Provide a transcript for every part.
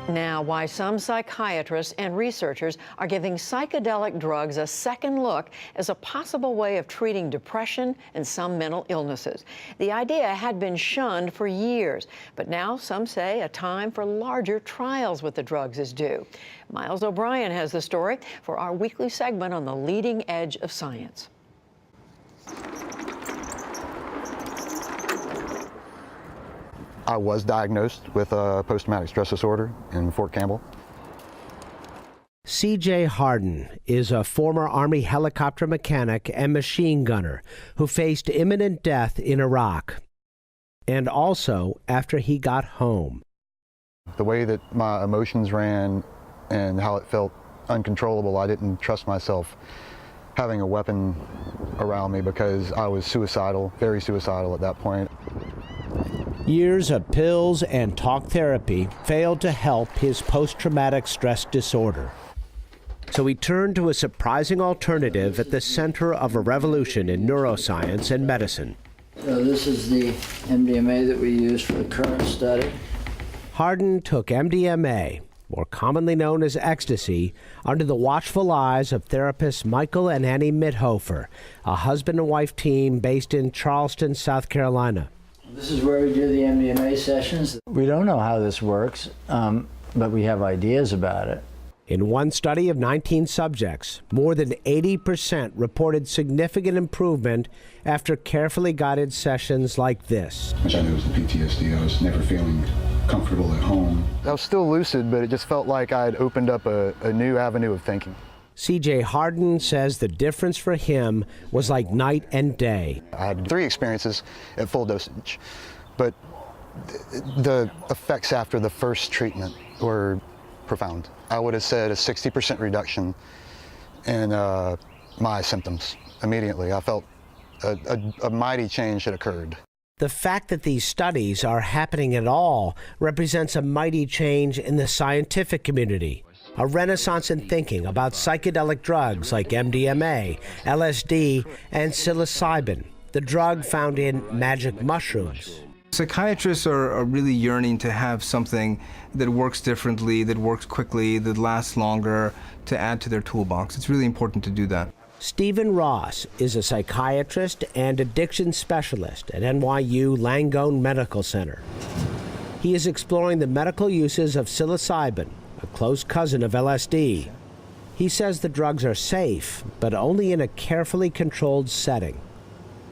Now, why some psychiatrists and researchers are giving psychedelic drugs a second look as a possible way of treating depression and some mental illnesses. The idea had been shunned for years, but now some say a time for larger trials with the drugs is due. Miles O'Brien has the story for our weekly segment on the leading edge of science. I was diagnosed with a post-traumatic stress disorder in Fort Campbell. C.J. Harden is a former Army helicopter mechanic and machine gunner who faced imminent death in Iraq, and also after he got home. The way that my emotions ran and how it felt uncontrollable, I didn't trust myself having a weapon around me because I was suicidal, very suicidal at that point. Years of pills and talk therapy failed to help his post-traumatic stress disorder. So he turned to a surprising alternative at the center of a revolution in neuroscience and medicine. So this is the MDMA that we use for the current study. Harden took MDMA, more commonly known as ecstasy, under the watchful eyes of therapists Michael and Annie Mithoefer, a husband and wife team based in Charleston, South Carolina. This is where we do the MDMA sessions. We don't know how this works, but we have ideas about it. In one study of 19 subjects, more than 80% reported significant improvement after carefully guided sessions like this. Which I knew was the PTSD. I was never feeling comfortable at home. I was still lucid, but it just felt like I had opened up a new avenue of thinking. C.J. Harden says the difference for him was like night and day. I had 3 experiences at full dosage, but the effects after the first treatment were profound. I would have said a 60% reduction in my symptoms immediately. I felt a mighty change had occurred. The fact that these studies are happening at all represents a mighty change in the scientific community. A renaissance in thinking about psychedelic drugs like MDMA, LSD, and psilocybin, the drug found in magic mushrooms. Psychiatrists are really yearning to have something that works differently, that works quickly, that lasts longer, to add to their toolbox. It's really important to do that. Stephen Ross is a psychiatrist and addiction specialist at NYU Langone Medical Center. He is exploring the medical uses of psilocybin, a close cousin of LSD. He says the drugs are safe, but only in a carefully controlled setting.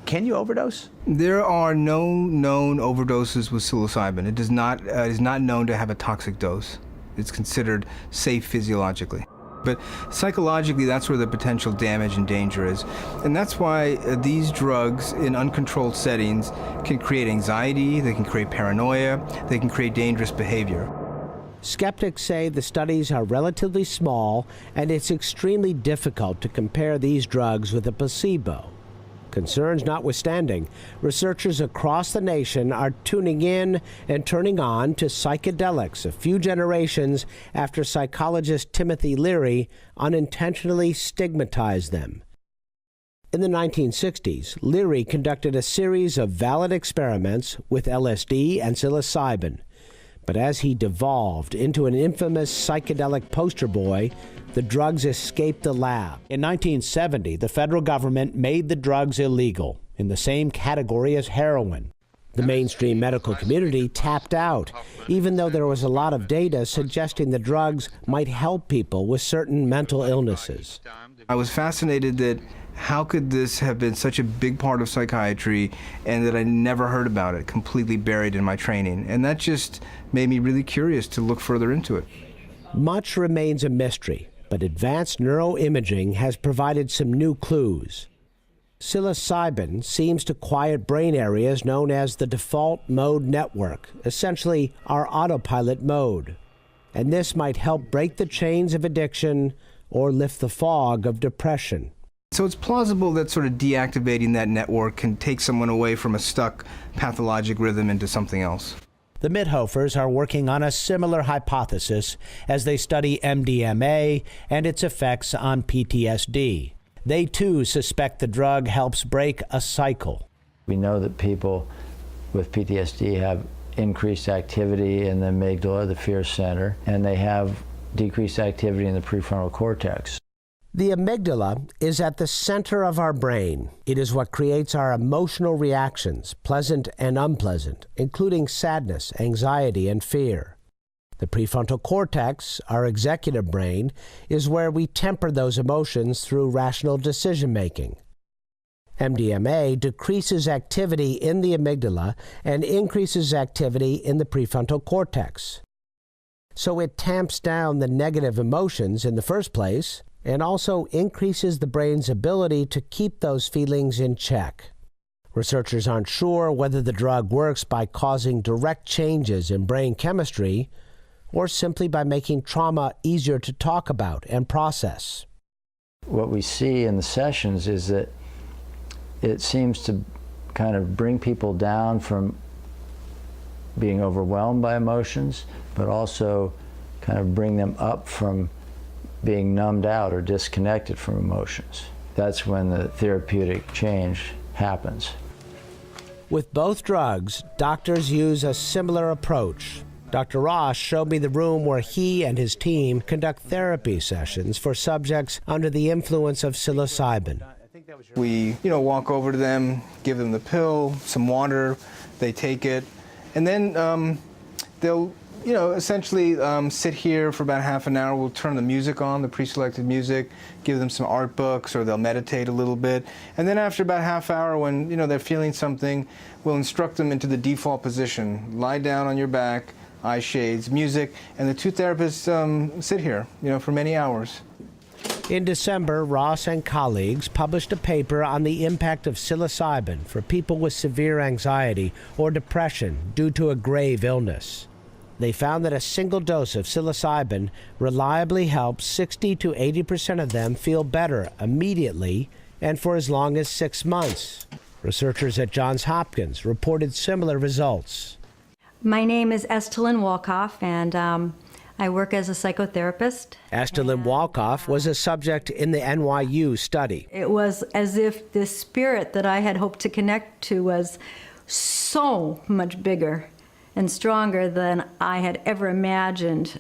Can you overdose? There are no known overdoses with psilocybin. It is not known to have a toxic dose. It's considered safe physiologically. But psychologically, that's where the potential damage and danger is. And that's why these drugs in uncontrolled settings can create anxiety, they can create paranoia, they can create dangerous behavior. Skeptics say the studies are relatively small and it's extremely difficult to compare these drugs with a placebo. Concerns notwithstanding, researchers across the nation are tuning in and turning on to psychedelics a few generations after psychologist Timothy Leary unintentionally stigmatized them. In the 1960s, Leary conducted a series of valid experiments with LSD and psilocybin. But as he devolved into an infamous psychedelic poster boy, the drugs escaped the lab. In 1970, the federal government made the drugs illegal, in the same category as heroin. The mainstream medical community tapped out, even though there was a lot of data suggesting the drugs might help people with certain mental illnesses. I was fascinated that how could this have been such a big part of psychiatry and that I never heard about it, completely buried in my training. And that just made me really curious to look further into it. Much remains a mystery, but advanced neuroimaging has provided some new clues. Psilocybin seems to quiet brain areas known as the default mode network, essentially our autopilot mode. And this might help break the chains of addiction or lift the fog of depression. So it's plausible that sort of deactivating that network can take someone away from a stuck pathologic rhythm into something else. The Mithoefers are working on a similar hypothesis as they study MDMA and its effects on PTSD. They too suspect the drug helps break a cycle. We know that people with PTSD have increased activity in the amygdala, the fear center, and they have decreased activity in the prefrontal cortex. The amygdala is at the center of our brain. It is what creates our emotional reactions, pleasant and unpleasant, including sadness, anxiety, and fear. The prefrontal cortex, our executive brain, is where we temper those emotions through rational decision-making. MDMA decreases activity in the amygdala and increases activity in the prefrontal cortex. So it tamps down the negative emotions in the first place and also increases the brain's ability to keep those feelings in check. Researchers aren't sure whether the drug works by causing direct changes in brain chemistry or simply by making trauma easier to talk about and process. What we see in the sessions is that it seems to kind of bring people down from being overwhelmed by emotions, but also kind of bring them up from being numbed out or disconnected from emotions. That's when the therapeutic change happens. With both drugs, doctors use a similar approach. Dr. Ross showed me the room where he and his team conduct therapy sessions for subjects under the influence of psilocybin. We, walk over to them, give them the pill, some water, they take it, and then they'll essentially sit here for about half an hour. We'll turn the music on, the pre-selected music, give them some art books, or they'll meditate a little bit. And then after about half hour, when they're feeling something, we'll instruct them into the default position. Lie down on your back, eye shades, music, and the two therapists sit here, for many hours. In December, Ross and colleagues published a paper on the impact of psilocybin for people with severe anxiety or depression due to a grave illness. They found that a single dose of psilocybin reliably helps 60 to 80% of them feel better immediately and for as long as 6 months. Researchers at Johns Hopkins reported similar results. My name is Estelyn Walkoff, and I work as a psychotherapist. Estelyn Walkoff was a subject in the NYU study. It was as if the spirit that I had hoped to connect to was so much bigger and stronger than I had ever imagined.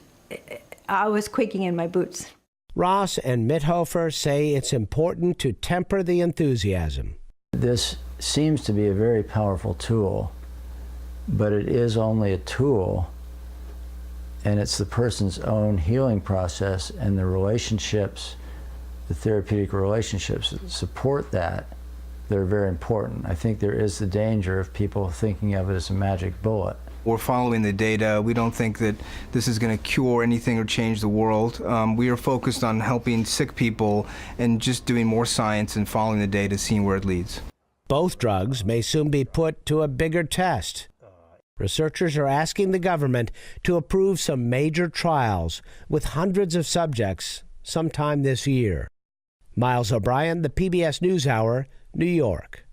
I was quaking in my boots. Ross and Mithofer say it's important to temper the enthusiasm. This seems to be a very powerful tool, but it is only a tool, and it's the person's own healing process and the relationships, the therapeutic relationships that support that. They're very important. I think there is the danger of people thinking of it as a magic bullet. We're following the data. We don't think that this is going to cure anything or change the world. We are focused on helping sick people and just doing more science and following the data, seeing where it leads. Both drugs may soon be put to a bigger test. Researchers are asking the government to approve some major trials with hundreds of subjects sometime this year. Miles O'Brien, the PBS NewsHour, New York.